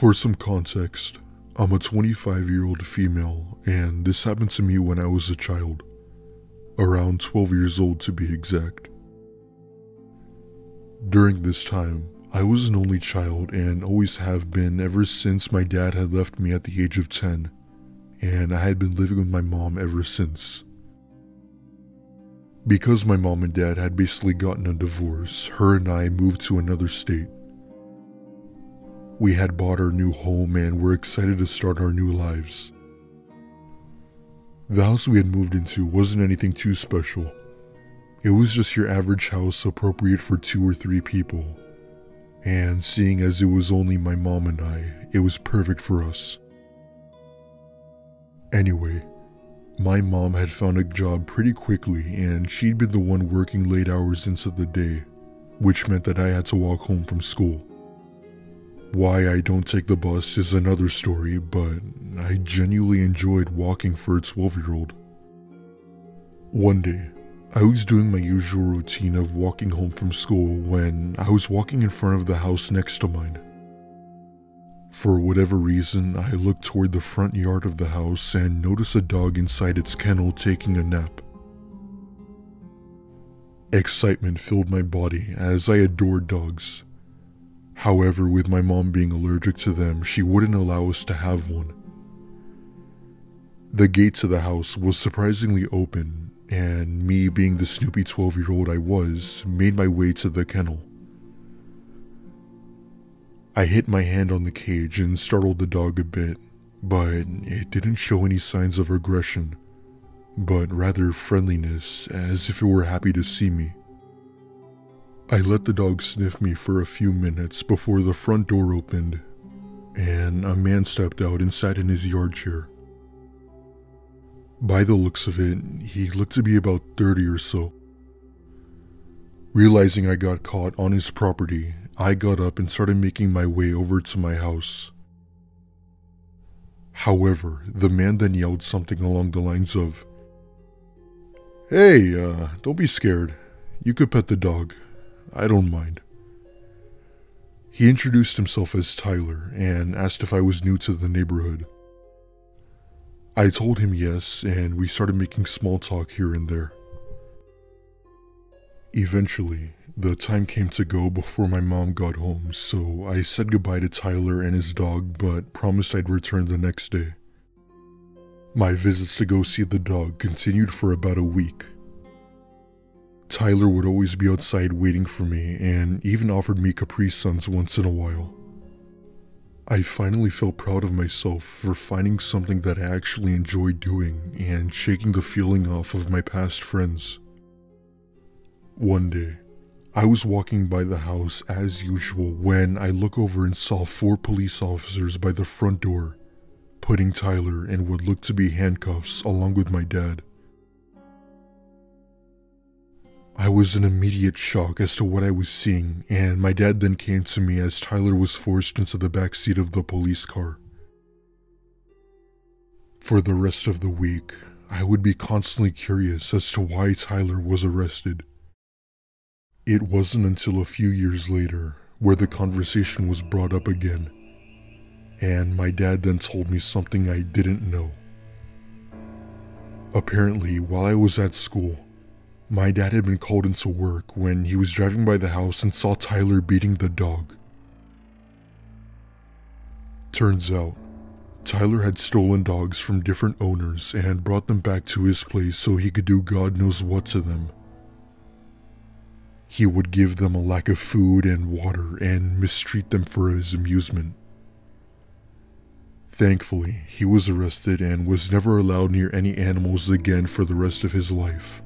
For some context, I'm a 25-year-old female, and this happened to me when I was a child, around 12 years old to be exact. During this time, I was an only child and always have been ever since my dad had left me at the age of 10, and I had been living with my mom ever since. Because my mom and dad had basically gotten a divorce, her and I moved to another state. We had bought our new home and were excited to start our new lives. The house we had moved into wasn't anything too special. It was just your average house appropriate for 2 or 3 people. And seeing as it was only my mom and I, it was perfect for us. Anyway, my mom had found a job pretty quickly and she'd been the one working late hours into the day, which meant that I had to walk home from school. Why I don't take the bus is another story, but I genuinely enjoyed walking for a 12-year-old. One day, I was doing my usual routine of walking home from school when I was walking in front of the house next to mine. For whatever reason, I looked toward the front yard of the house and noticed a dog inside its kennel taking a nap. Excitement filled my body as I adored dogs. However, with my mom being allergic to them, she wouldn't allow us to have one. The gate to the house was surprisingly open, and me being the snoopy 12-year-old I was, made my way to the kennel. I hit my hand on the cage and startled the dog a bit, but it didn't show any signs of aggression, but rather friendliness, as if it were happy to see me. I let the dog sniff me for a few minutes before the front door opened, and a man stepped out and sat in his yard chair. By the looks of it, he looked to be about 30 or so. Realizing I got caught on his property, I got up and started making my way over to my house. However, the man then yelled something along the lines of, "Hey, don't be scared. You could pet the dog. I don't mind." He introduced himself as Tyler and asked if I was new to the neighborhood. I told him yes, and we started making small talk here and there. Eventually, the time came to go before my mom got home, so I said goodbye to Tyler and his dog, but promised I'd return the next day. My visits to go see the dog continued for about a week. Tyler would always be outside waiting for me and even offered me Capri Suns once in a while. I finally felt proud of myself for finding something that I actually enjoyed doing and shaking the feeling off of my past friends. One day, I was walking by the house as usual when I look over and saw 4 police officers by the front door, putting Tyler in what looked to be handcuffs along with my dad. I was in immediate shock as to what I was seeing, and my dad then came to me as Tyler was forced into the back seat of the police car. For the rest of the week, I would be constantly curious as to why Tyler was arrested. It wasn't until a few years later where the conversation was brought up again, and my dad then told me something I didn't know. Apparently, while I was at school, my dad had been called into work when he was driving by the house and saw Tyler beating the dog. Turns out, Tyler had stolen dogs from different owners and brought them back to his place so he could do God knows what to them. He would give them a lack of food and water and mistreat them for his amusement. Thankfully, he was arrested and was never allowed near any animals again for the rest of his life.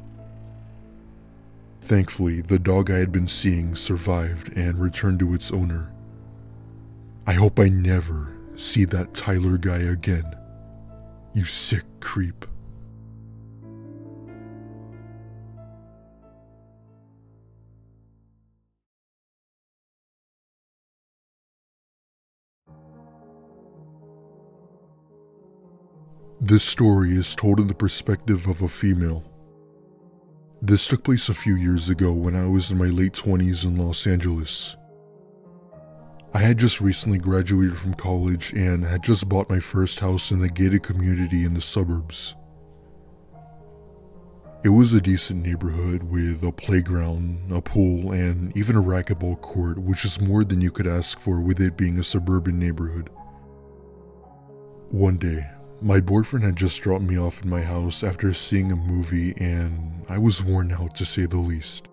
Thankfully, the dog I had been seeing survived and returned to its owner. I hope I never see that Tyler guy again. You sick creep. This story is told in the perspective of a female. This took place a few years ago when I was in my late 20s in Los Angeles. I had just recently graduated from college and had just bought my first house in a gated community in the suburbs. It was a decent neighborhood with a playground, a pool, and even a racquetball court, which is more than you could ask for with it being a suburban neighborhood. One day, my boyfriend had just dropped me off at my house after seeing a movie, and I was worn out to say the least.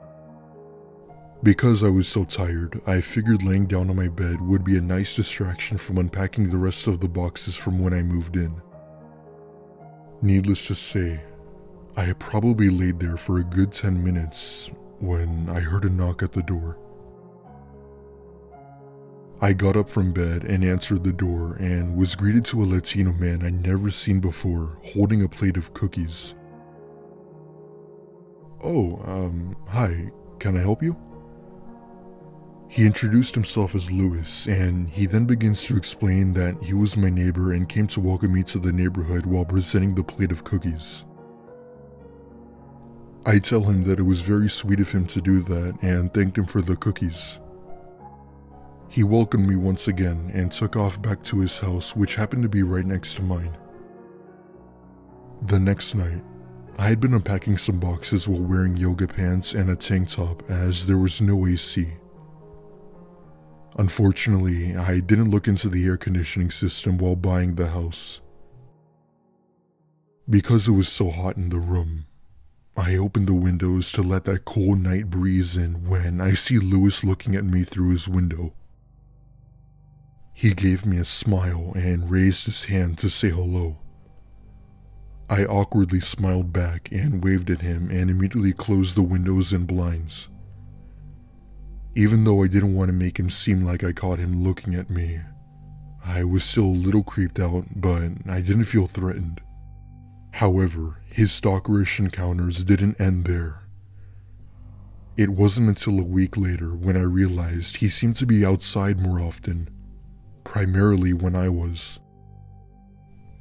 Because I was so tired, I figured laying down on my bed would be a nice distraction from unpacking the rest of the boxes from when I moved in. Needless to say, I had probably laid there for a good 10 minutes when I heard a knock at the door. I got up from bed and answered the door and was greeted to a Latino man I'd never seen before, holding a plate of cookies. Hi, can I help you? He introduced himself as Louis, and he then begins to explain that he was my neighbor and came to welcome me to the neighborhood while presenting the plate of cookies. I tell him that it was very sweet of him to do that and thanked him for the cookies. He welcomed me once again and took off back to his house, which happened to be right next to mine. The next night, I had been unpacking some boxes while wearing yoga pants and a tank top as there was no AC. Unfortunately, I didn't look into the air conditioning system while buying the house. Because it was so hot in the room, I opened the windows to let that cool night breeze in when I see Louis looking at me through his window. He gave me a smile and raised his hand to say hello. I awkwardly smiled back and waved at him and immediately closed the windows and blinds. Even though I didn't want to make him seem like I caught him looking at me, I was still a little creeped out, but I didn't feel threatened. However, his stalkerish encounters didn't end there. It wasn't until a week later when I realized he seemed to be outside more often, primarily when I was.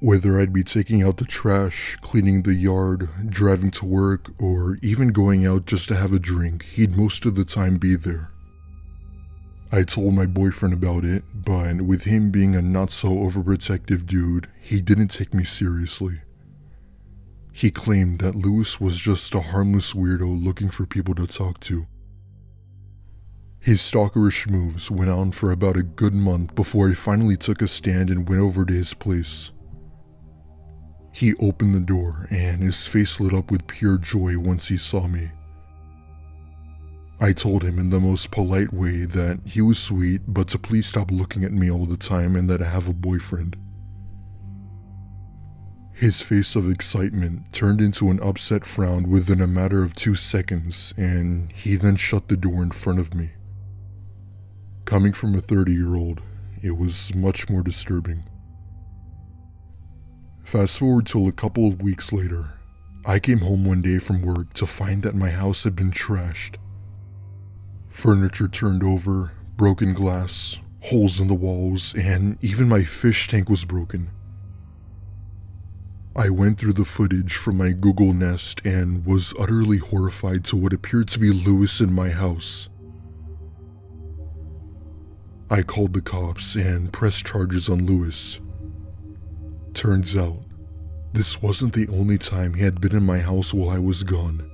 Whether I'd be taking out the trash, cleaning the yard, driving to work, or even going out just to have a drink, he'd most of the time be there. I told my boyfriend about it, but with him being a not-so-overprotective dude, he didn't take me seriously. He claimed that Louis was just a harmless weirdo looking for people to talk to. His stalkerish moves went on for about a good month before I finally took a stand and went over to his place. He opened the door and his face lit up with pure joy once he saw me. I told him in the most polite way that he was sweet, but to please stop looking at me all the time and that I have a boyfriend. His face of excitement turned into an upset frown within a matter of 2 seconds, and he then shut the door in front of me. Coming from a 30-year-old, it was much more disturbing. Fast forward till a couple of weeks later, I came home one day from work to find that my house had been trashed. Furniture turned over, broken glass, holes in the walls, and even my fish tank was broken. I went through the footage from my Google Nest and was utterly horrified to what appeared to be Louis in my house. I called the cops and pressed charges on Louis. Turns out, this wasn't the only time he had been in my house while I was gone.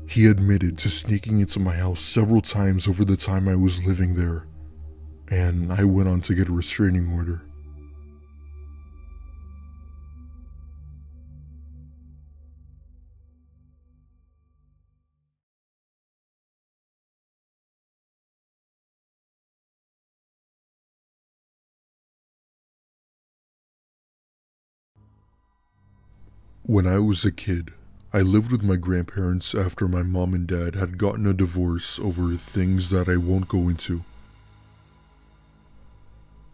He admitted to sneaking into my house several times over the time I was living there, and I went on to get a restraining order. When I was a kid, I lived with my grandparents after my mom and dad had gotten a divorce over things that I won't go into.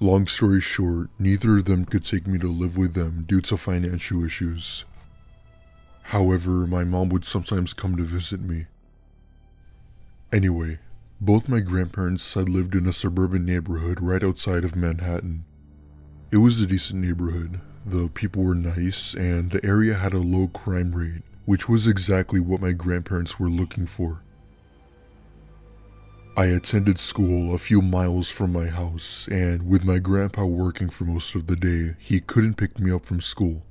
Long story short, neither of them could take me to live with them due to financial issues. However, my mom would sometimes come to visit me. Anyway, both my grandparents had lived in a suburban neighborhood right outside of Manhattan. It was a decent neighborhood, the people were nice, and the area had a low crime rate, which was exactly what my grandparents were looking for. I attended school a few miles from my house, and with my grandpa working for most of the day, he couldn't pick me up from school.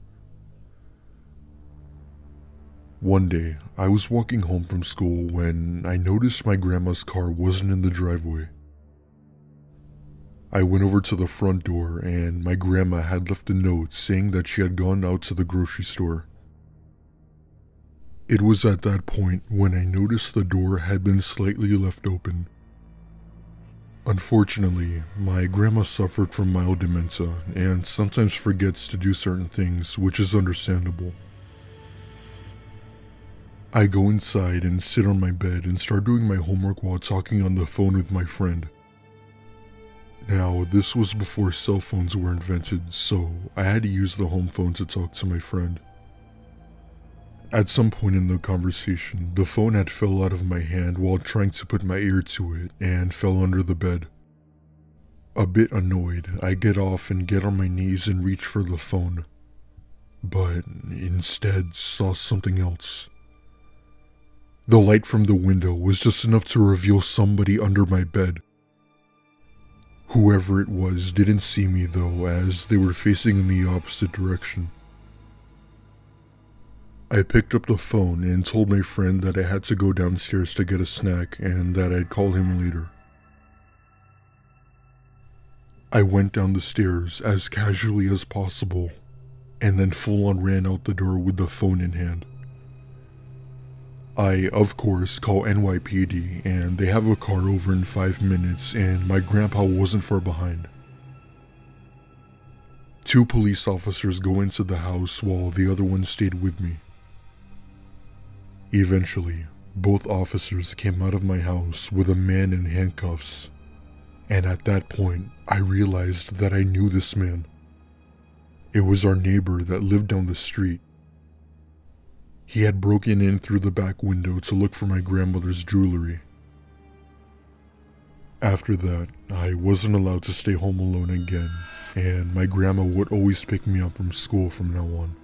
One day, I was walking home from school when I noticed my grandma's car wasn't in the driveway. I went over to the front door and my grandma had left a note saying that she had gone out to the grocery store. It was at that point when I noticed the door had been slightly left open. Unfortunately, my grandma suffered from mild dementia and sometimes forgets to do certain things, which is understandable. I go inside and sit on my bed and start doing my homework while talking on the phone with my friend. Now, this was before cell phones were invented, so I had to use the home phone to talk to my friend. At some point in the conversation, the phone had fell out of my hand while trying to put my ear to it and fell under the bed. A bit annoyed, I get off and get on my knees and reach for the phone, but instead saw something else. The light from the window was just enough to reveal somebody under my bed. Whoever it was didn't see me though, as they were facing in the opposite direction. I picked up the phone and told my friend that I had to go downstairs to get a snack and that I'd call him later. I went down the stairs as casually as possible and then full on ran out the door with the phone in hand. I, of course, call NYPD and they have a car over in 5 minutes and my grandpa wasn't far behind. 2 police officers go into the house while the other one stayed with me. Eventually, both officers came out of my house with a man in handcuffs, and at that point, I realized that I knew this man. It was our neighbor that lived down the street. He had broken in through the back window to look for my grandmother's jewelry. After that, I wasn't allowed to stay home alone again, and my grandma would always pick me up from school from now on.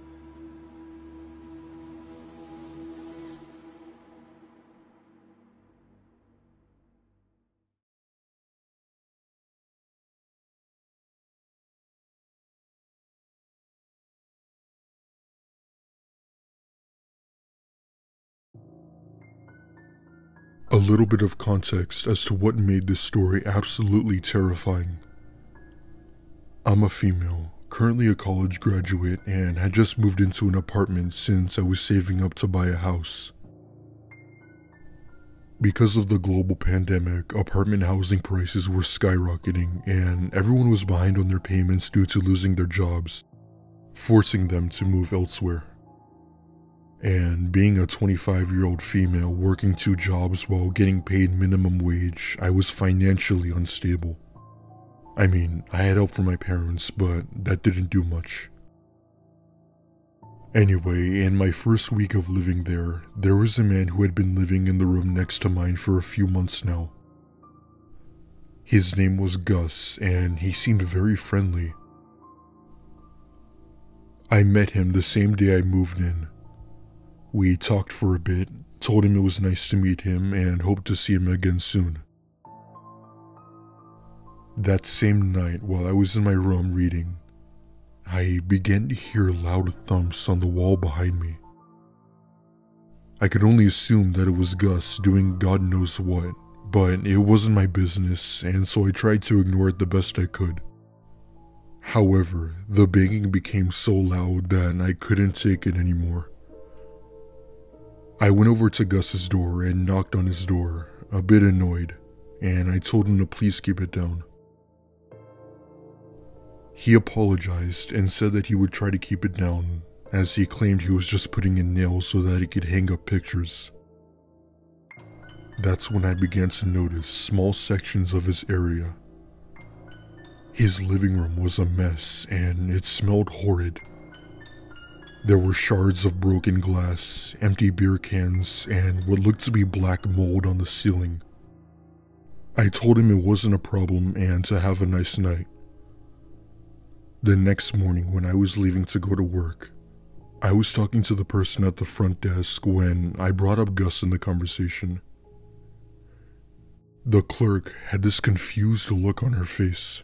A little bit of context as to what made this story absolutely terrifying. I'm a female, currently a college graduate, and had just moved into an apartment since I was saving up to buy a house. Because of the global pandemic, apartment housing prices were skyrocketing and everyone was behind on their payments due to losing their jobs, forcing them to move elsewhere. And being a 25-year-old female working 2 jobs while getting paid minimum wage, I was financially unstable. I mean, I had help from my parents, but that didn't do much. Anyway, in my first week of living there was a man who had been living in the room next to mine for a few months now. His name was Gus, and he seemed very friendly. I met him the same day I moved in. We talked for a bit, told him it was nice to meet him, and hoped to see him again soon. That same night, while I was in my room reading, I began to hear loud thumps on the wall behind me. I could only assume that it was Gus doing God knows what, but it wasn't my business, and so I tried to ignore it the best I could. However, the banging became so loud that I couldn't take it anymore. I went over to Gus's door and knocked on his door, a bit annoyed, and I told him to please keep it down. He apologized and said that he would try to keep it down, as he claimed he was just putting in nails so that he could hang up pictures. That's when I began to notice small sections of his area. His living room was a mess and it smelled horrid. There were shards of broken glass, empty beer cans, and what looked to be black mold on the ceiling. I told him it wasn't a problem and to have a nice night. The next morning when I was leaving to go to work, I was talking to the person at the front desk when I brought up Gus in the conversation. The clerk had this confused look on her face.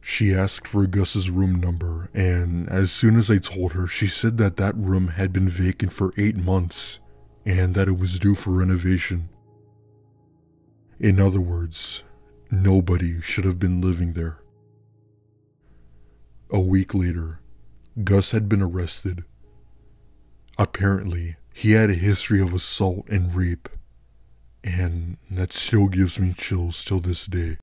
She asked for Gus's room number, and as soon as I told her, she said that that room had been vacant for 8 months and that it was due for renovation. In other words, nobody should have been living there. A week later, Gus had been arrested. Apparently, he had a history of assault and rape, and that still gives me chills till this day.